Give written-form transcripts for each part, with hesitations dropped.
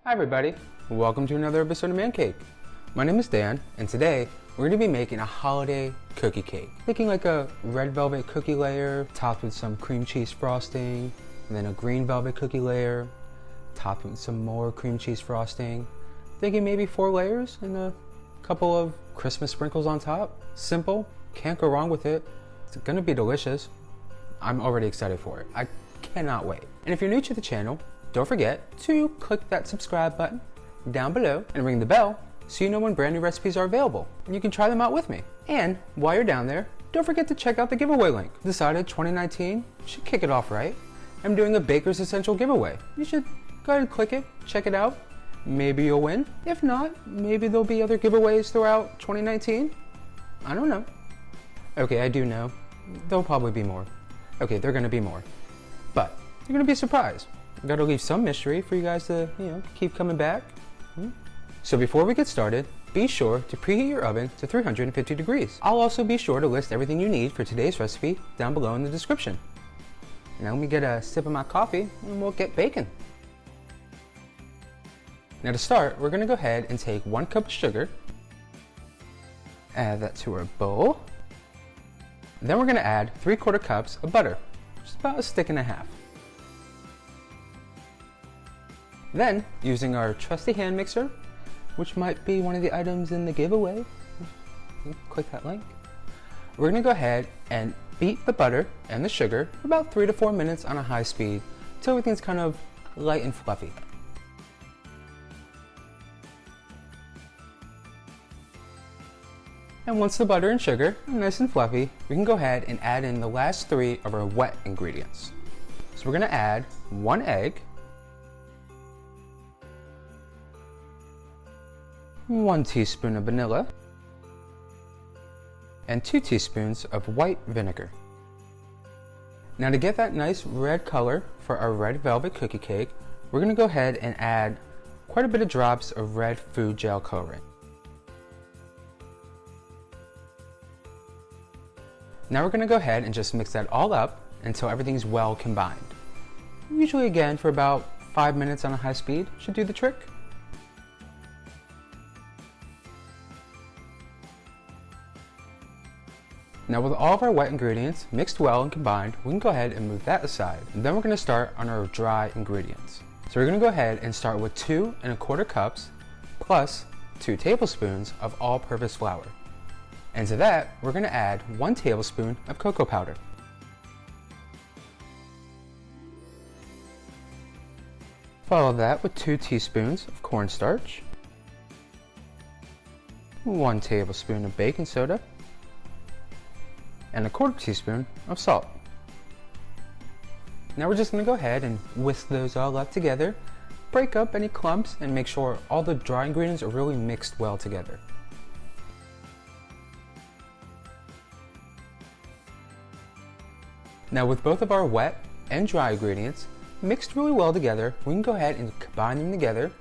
Hi everybody, welcome to another episode of Man Cake. My name is Dan, and today we're going to be making a holiday cookie cake. Making like a red velvet cookie layer, topped with some cream cheese frosting, and then a green velvet cookie layer, topped with some more cream cheese frosting. Thinking maybe 4 layers and a couple of Christmas sprinkles on top. Simple, can't go wrong with it. It's going to be delicious. I'm already excited for it. I cannot wait. And if you're new to the channel, don't forget to click that subscribe button down below and ring the bell so you know when brand new recipes are available and you can try them out with me. And while you're down there, don't forget to check out the giveaway link. Decided 2019 should kick it off right. I'm doing a Baker's Essential giveaway. You should go ahead and click it, check it out. Maybe you'll win. If not, maybe there'll be other giveaways throughout 2019. I don't know. Okay, I do know. There'll probably be more. Okay, they're gonna be more. But you're gonna be surprised. I gotta leave some mystery for you guys to, keep coming back. So before we get started, be sure to preheat your oven to 350 degrees. I'll also be sure to list everything you need for today's recipe down below in the description. Now let me get a sip of my coffee and we'll get baking. Now to start, we're gonna go ahead and take 1 cup of sugar, add that to our bowl. Then we're gonna add 3/4 cups of butter, just about 1.5 sticks. Then, using our trusty hand mixer, which might be one of the items in the giveaway, click that link, we're going to go ahead and beat the butter and the sugar for about 3 to 4 minutes on a high speed until everything's kind of light and fluffy. And once the butter and sugar are nice and fluffy, we can go ahead and add in the last 3 of our wet ingredients. So we're going to add 1 egg, 1 teaspoon of vanilla, and 2 teaspoons of white vinegar. Now to get that nice red color for our red velvet cookie cake, we're going to go ahead and add quite a bit of drops of red food gel coloring. Now we're going to go ahead and just mix that all up until everything's well combined. Usually again for about 5 minutes on a high speed should do the trick. Now with all of our wet ingredients mixed well and combined, we can go ahead and move that aside. And then we're going to start on our dry ingredients. So we're going to go ahead and start with 2 1/4 cups plus 2 tablespoons of all-purpose flour. And to that, we're going to add 1 tablespoon of cocoa powder. Follow that with 2 teaspoons of cornstarch, 1 tablespoon of baking soda, and 1/4 teaspoon of salt. Now we're just going to go ahead and whisk those all up together, break up any clumps, and make sure all the dry ingredients are really mixed well together. Now with both of our wet and dry ingredients mixed really well together, we can go ahead and combine them together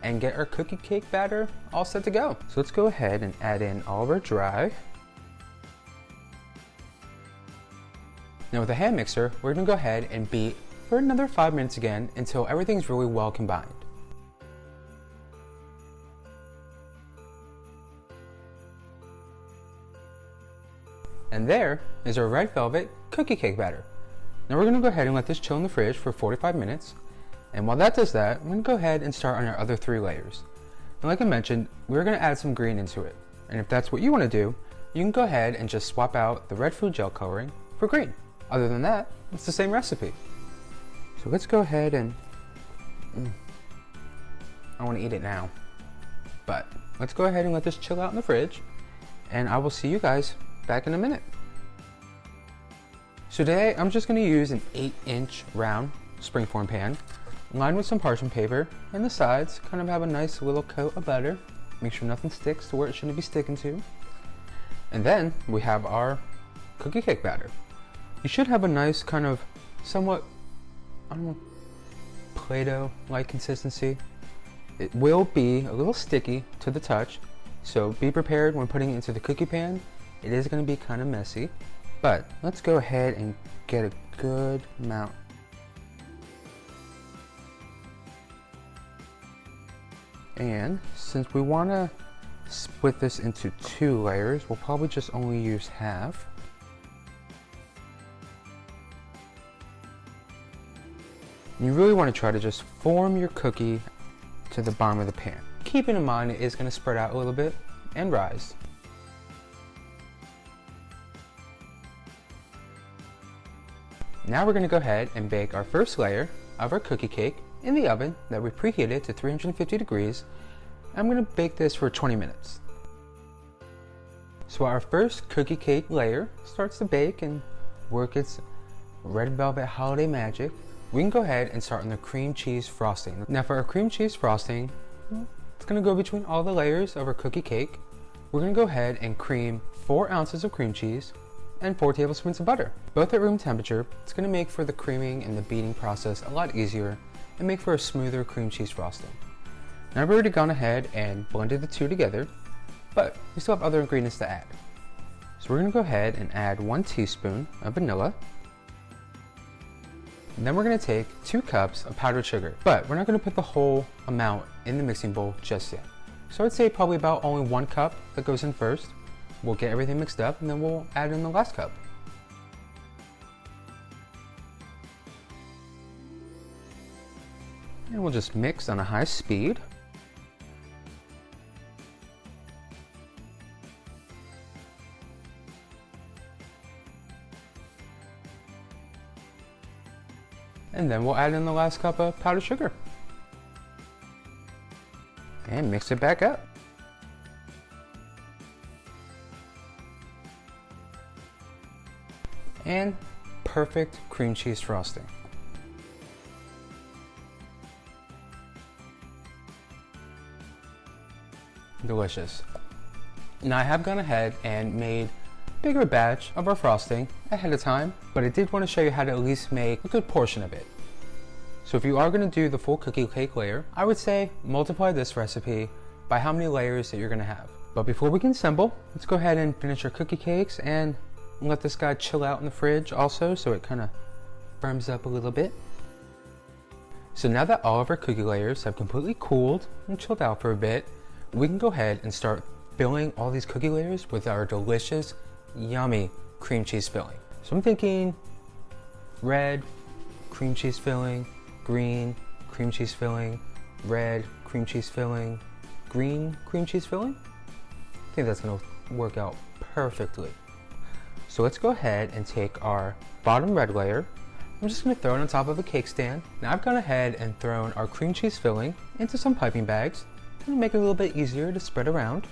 and get our cookie cake batter all set to go. So let's go ahead and add in all of our dry. Now with the hand mixer, we're going to go ahead and beat for another 5 minutes again until everything's really well combined. And there is our red velvet cookie cake batter. Now we're going to go ahead and let this chill in the fridge for 45 minutes. And while that does that, we're going to go ahead and start on our other 3 layers. And like I mentioned, we're going to add some green into it. And if that's what you want to do, you can go ahead and just swap out the red food gel coloring for green. Other than that, it's the same recipe. So let's go ahead and, I want to eat it now. But let's go ahead and let this chill out in the fridge, and I will see you guys back in a minute. So today I'm just going to use an 8-inch round springform pan, lined with some parchment paper, and the sides kind of have a nice little coat of butter. Make sure nothing sticks to where it shouldn't be sticking to. And then we have our cookie cake batter. You should have a nice kind of somewhat, Play-Doh-like consistency. It will be a little sticky to the touch, so be prepared when putting it into the cookie pan. It is going to be kind of messy, but let's go ahead and get a good amount And since we want to split this into 2 layers, we'll probably just only use half. You really want to try to just form your cookie to the bottom of the pan. Keeping in mind it is going to spread out a little bit and rise. Now we're going to go ahead and bake our first layer of our cookie cake in the oven that we preheated to 350 degrees. I'm going to bake this for 20 minutes. So our first cookie cake layer starts to bake and work its red velvet holiday magic, we can go ahead and start on the cream cheese frosting. Now for our cream cheese frosting, it's going to go between all the layers of our cookie cake. We're going to go ahead and cream 4 ounces of cream cheese and 4 tablespoons of butter. Both at room temperature. It's going to make for the creaming and the beating process a lot easier and make for a smoother cream cheese frosting. Now I've already gone ahead and blended the two together, but we still have other ingredients to add. So we're going to go ahead and add 1 teaspoon of vanilla. And then we're going to take 2 cups of powdered sugar, but we're not going to put the whole amount in the mixing bowl just yet. So I'd say probably about only 1 cup that goes in first. We'll get everything mixed up and then we'll add in the last cup. And we'll just mix on a high speed. And then we'll add in the last cup of powdered sugar. And mix it back up. And perfect cream cheese frosting. Delicious. Now I have gone ahead and made a bigger batch of our frosting ahead of time, but I did want to show you how to at least make a good portion of it. So if you are going to do the full cookie cake layer, I would say multiply this recipe by how many layers that you're going to have. But before we can assemble, let's go ahead and finish our cookie cakes and let this guy chill out in the fridge also, so it kind of firms up a little bit. So now that all of our cookie layers have completely cooled and chilled out for a bit, we can go ahead and start filling all these cookie layers with our delicious, yummy cream cheese filling. So I'm thinking red cream cheese filling, green cream cheese filling, red cream cheese filling, green cream cheese filling. I think that's going to work out perfectly. So let's go ahead and take our bottom red layer. I'm just going to throw it on top of a cake stand. Now I've gone ahead and thrown our cream cheese filling into some piping bags to make it a little bit easier to spread around.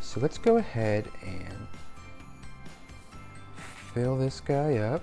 So let's go ahead and fill this guy up.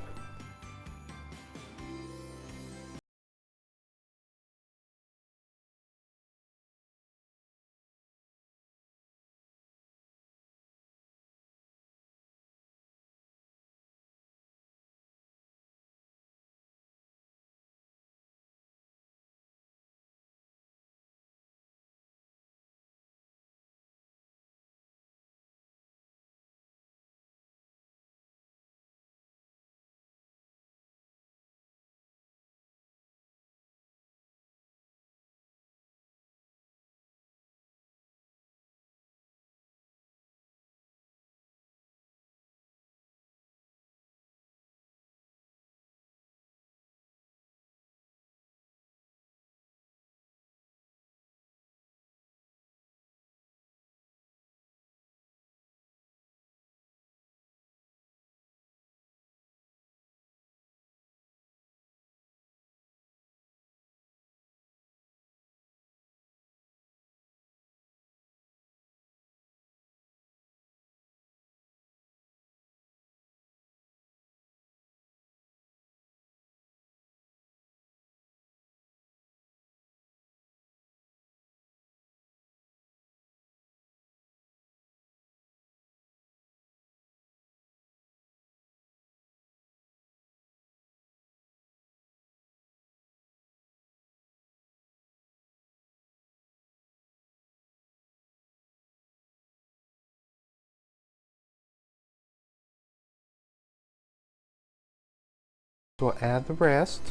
We'll add the rest.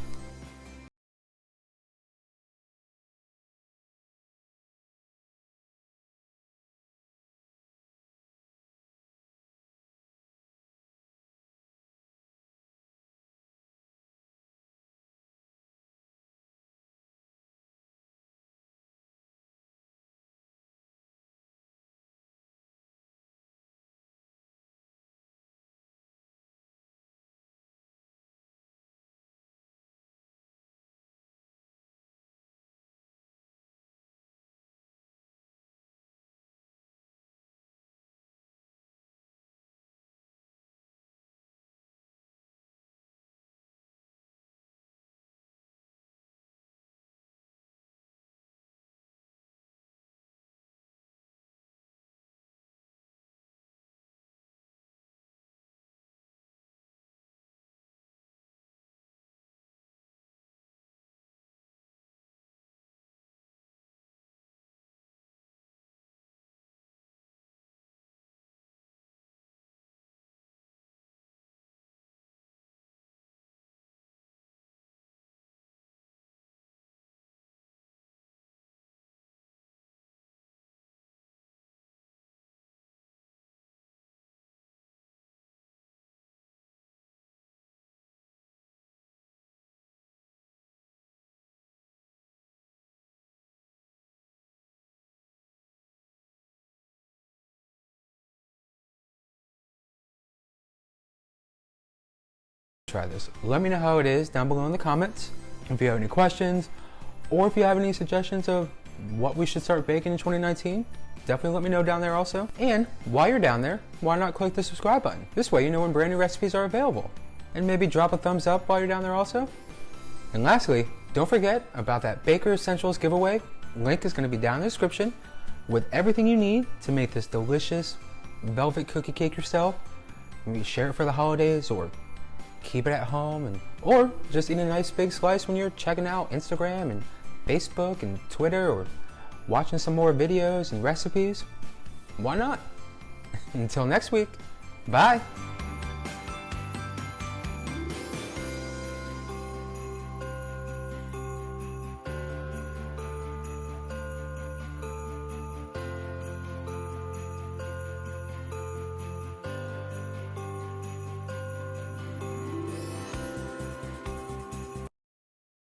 Try this. Let me know how it is down below in the comments. If you have any questions, or if you have any suggestions of what we should start baking in 2019, definitely let me know down there also. And while you're down there, why not click the subscribe button? This way you know when brand new recipes are available. And maybe drop a thumbs up while you're down there also. And lastly, don't forget about that Baker Essentials giveaway. Link is going to be down in the description with everything you need to make this delicious velvet cookie cake yourself. Maybe share it for the holidays, or keep it at home, or just eat a nice big slice when you're checking out Instagram and Facebook and Twitter, or watching some more videos and recipes. Why not? Until next week, bye.